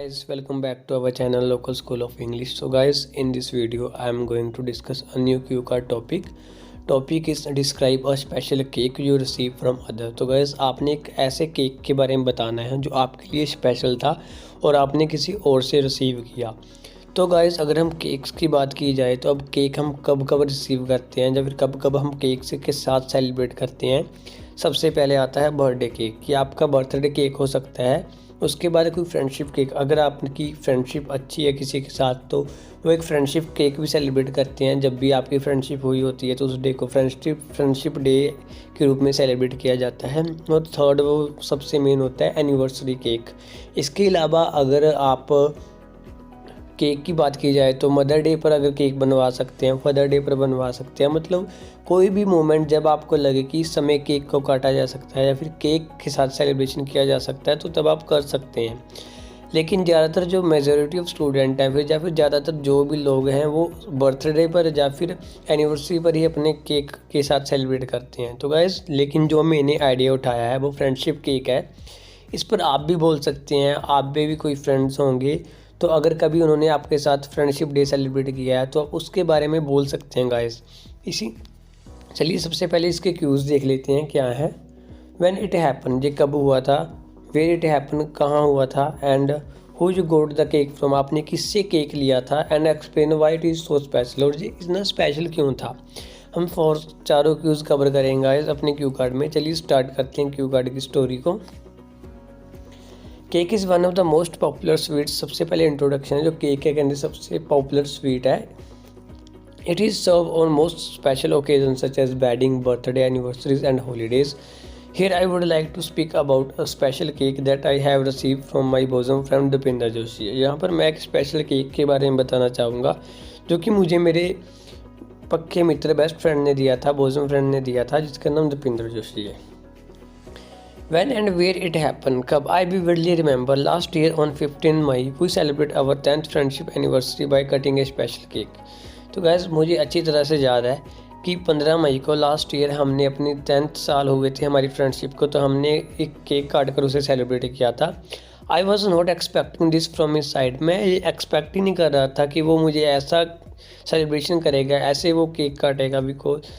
Guys, welcome back to our channel Local School of English. So guys, in this video I am going to discuss a new cue card topic. Topic is describe a special cake you receive from other. तो guys, आपने एक ऐसे cake के बारे में बताना है जो आपके लिए स्पेशल था और आपने किसी और से रिसीव किया। तो गाइस, अगर हम केक्स की बात की जाए तो अब केक हम कब कब रिसीव करते हैं या फिर कब कब हम केक से के साथ सेलिब्रेट करते हैं। सबसे पहले आता है बर्थडे केक, कि आपका बर्थडे केक हो सकता है। उसके बाद कोई फ्रेंडशिप केक, अगर आपकी फ्रेंडशिप अच्छी है किसी के साथ तो वो एक फ्रेंडशिप केक भी सेलिब्रेट करते हैं। जब भी आपकी फ्रेंडशिप हुई होती है तो उस डे को फ्रेंडशिप डे के रूप में सेलिब्रेट किया जाता है। और थर्ड वो सबसे मेन होता है एनिवर्सरी केक। इसके अलावा अगर आप केक की बात की जाए तो मदर डे पर अगर केक बनवा सकते हैं, फादर डे पर बनवा सकते हैं। मतलब कोई भी मोमेंट जब आपको लगे कि इस समय केक को काटा जा सकता है या फिर केक के साथ सेलिब्रेशन किया जा सकता है तो तब आप कर सकते हैं। लेकिन ज़्यादातर जो मेजॉरिटी ऑफ स्टूडेंट हैं या फिर ज़्यादातर जो भी लोग हैं वो बर्थडे पर या फिर एनिवर्सरी पर ही अपने केक के साथ सेलिब्रेट करते हैं। तो गाइस, लेकिन जो मैंने आइडिया उठाया है वो फ्रेंडशिप केक है। इस पर आप भी बोल सकते हैं, आप में भी कोई फ्रेंड्स होंगे तो अगर कभी उन्होंने आपके साथ फ्रेंडशिप डे सेलिब्रेट किया है तो आप उसके बारे में बोल सकते हैं गाइस। चलिए सबसे पहले इसके क्यूज़ देख लेते हैं क्या है। व्हेन इट हैपन, ये कब हुआ था। वेयर इट हैपन, कहाँ हुआ था। And who you got the cake from, आपने किससे केक लिया था। And explain why it is so special, और ये इतना स्पेशल क्यों था। हम चारों क्यूज़ कवर करेंगे गाइस अपने क्यू कार्ड में। चलिए स्टार्ट करते हैं क्यू कार्ड की स्टोरी को। Cake is one of the most popular sweets, सबसे पहले इंट्रोडक्शन है जो केक है कहते सबसे पॉपुलर स्वीट है। It is serve on most special occasion such as wedding, birthday, anniversaries and holidays. Here I would like to speak about a special cake that I have receive from my bosom friend Dipinder Joshi. यहाँ पर मैं एक special cake के बारे में बताना चाहूँगा जो कि मुझे मेरे पक्के मित्र बेस्ट फ्रेंड ने दिया था, बोजम फ्रेंड ने दिया था, जिसका नाम दीपिंदर जोशी है। When and where it happened, कब, I vividly remember last year on 15 May we celebrate our 10th friendship anniversary by cutting a special cake। तो गैस, मुझे अच्छी तरह से याद है कि 15 मई को लास्ट ईयर हमने अपनी 10th साल हुए थे हमारी फ्रेंडशिप को, तो हमने एक केक काट कर उसे सेलिब्रेट किया था। I was not expecting this from his side, मैं ये एक्सपेक्ट ही नहीं कर रहा था कि वो मुझे ऐसा सेलिब्रेशन करेगा, ऐसे वो केक काटेगा। Because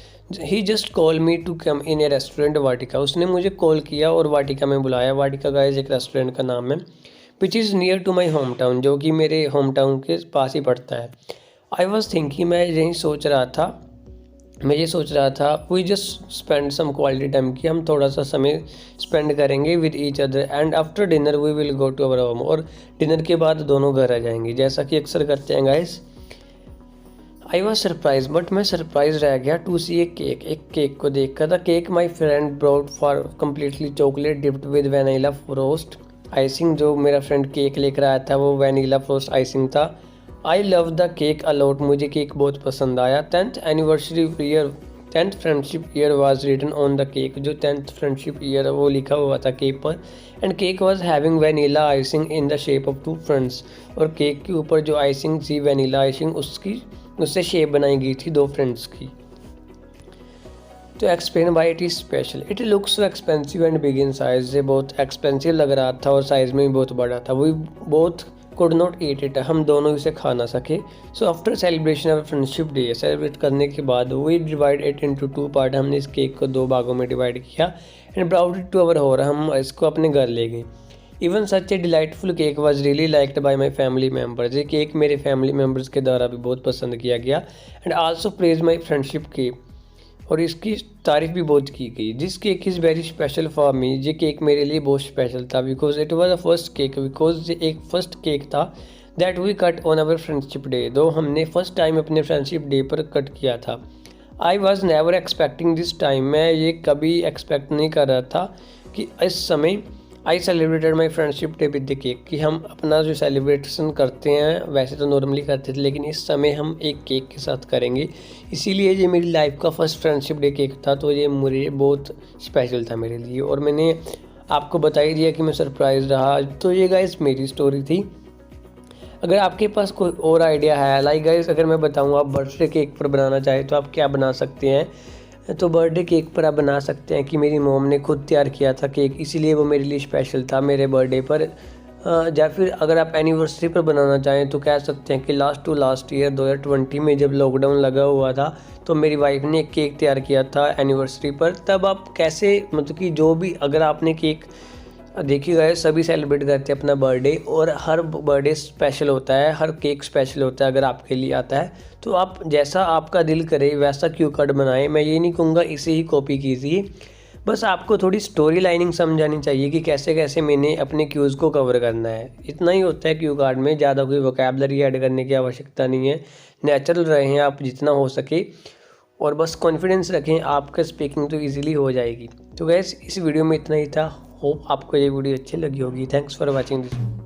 he just call me to come in a restaurant Vatika, उसने मुझे कॉल किया और वाटिका में बुलाया। वाटिका गाइस एक रेस्टोरेंट का नाम है, which is near to my home town, जो कि मेरे होम टाउन के पास ही पड़ता है। आई वॉज थिंकिंग, मैं ये सोच रहा था we just spend some quality time, कि हम थोड़ा सा समय स्पेंड करेंगे with each other and after dinner we will go to our home, और डिनर के बाद दोनों घर आ जाएंगे जैसा कि अक्सर करते हैं guys. I was surprise, but मैं सरप्राइज रह गया टू सी एक केक को देख कर। The cake my friend brought for completely chocolate dipped with vanilla frost icing. जो मेरा फ्रेंड केक लेकर आया था वो वैनिला फ्रोस्ट आइसिंग था। I love the cake a lot, मुझे केक बहुत पसंद आया। 10th friendship year was written on the cake, जो 10th फ्रेंडशिप ईयर वो लिखा हुआ था केक पर। And cake was having vanilla icing in the shape of 2 friends, और केक के ऊपर जो आइसिंग थी वैनिला आइसिंग उससे शेप बनाई गई थी 2 फ्रेंड्स की। तो explain why it is special, it looks so expensive and big in size, ये बहुत एक्सपेंसिव लग रहा था और साइज़ में भी बहुत बड़ा था। We both could not eat it, हम दोनों इसे खा ना सके। So after celebration of friendship day, celebrate करने के बाद we divide it into 2 part, हमने इस केक को 2 भागों में डिवाइड किया। And brought it to our home, हम इसको अपने घर ले गए। Even such a delightful cake was really liked by my family members, ये केक मेरे फैमिली मेम्बर्स के द्वारा भी बहुत पसंद किया गया। And also praise my friendship cake, और इसकी तारीफ भी बहुत की गई। This cake is very special for me, ये केक मेरे लिए बहुत स्पेशल था। Because it was the first cake, because ये एक फर्स्ट केक था that we cut on our friendship day, दो हमने फर्स्ट टाइम अपने फ्रेंडशिप डे पर कट किया था। I was never expecting this time, मैं ये कभी एक्सपेक्ट नहीं कर रहा था कि इस समय I celebrated my friendship day with the cake, कि हम अपना जो सेलिब्रेशन करते हैं वैसे तो नॉर्मली करते थे लेकिन इस समय हम एक केक के साथ करेंगे। इसीलिए ये मेरी लाइफ का फर्स्ट फ्रेंडशिप डे केक था, तो ये मुझे बहुत स्पेशल था मेरे लिए। और मैंने आपको बता ही दिया कि मैं सरप्राइज रहा। तो ये गाइस मेरी स्टोरी थी। अगर आपके पास कोई और आइडिया है, लाइक गाइस अगर मैं बताऊँ आप बर्थडे केक पर बनाना चाहें तो आप क्या बना सकते हैं। तो बर्थडे केक पर आप बना सकते हैं कि मेरी मॉम ने खुद तैयार किया था केक, इसीलिए वो मेरे लिए स्पेशल था। मेरे बर्थडे पर या फिर अगर आप एनिवर्सरी पर बनाना चाहें तो कह सकते हैं कि लास्ट ईयर 2020 में जब लॉकडाउन लगा हुआ था तो मेरी वाइफ ने एक केक तैयार किया था एनिवर्सरी पर। तब आप कैसे मतलब कि जो भी अगर आपने केक देखिएगा, सभी सेलिब्रेट करते हैं अपना बर्थडे और हर बर्थडे स्पेशल होता है, हर केक स्पेशल होता है। अगर आपके लिए आता है तो आप जैसा आपका दिल करे वैसा क्यू कार्ड बनाएं। मैं ये नहीं कहूँगा इसे ही कॉपी कीजिए, बस आपको थोड़ी स्टोरी लाइनिंग समझानी चाहिए कि कैसे कैसे मैंने अपने क्यूज़ को कवर करना है। इतना ही होता है क्यू कार्ड में, ज़्यादा कोई वोकैबलरी ऐड करने की आवश्यकता नहीं है। नेचुरल रहें आप जितना हो सके और बस कॉन्फिडेंस रखें, आपका स्पीकिंग तो ईजिली हो जाएगी। तो गैस इस वीडियो में इतना ही था। होप आपको ये वीडियो अच्छी लगी होगी। Thanks for watching this.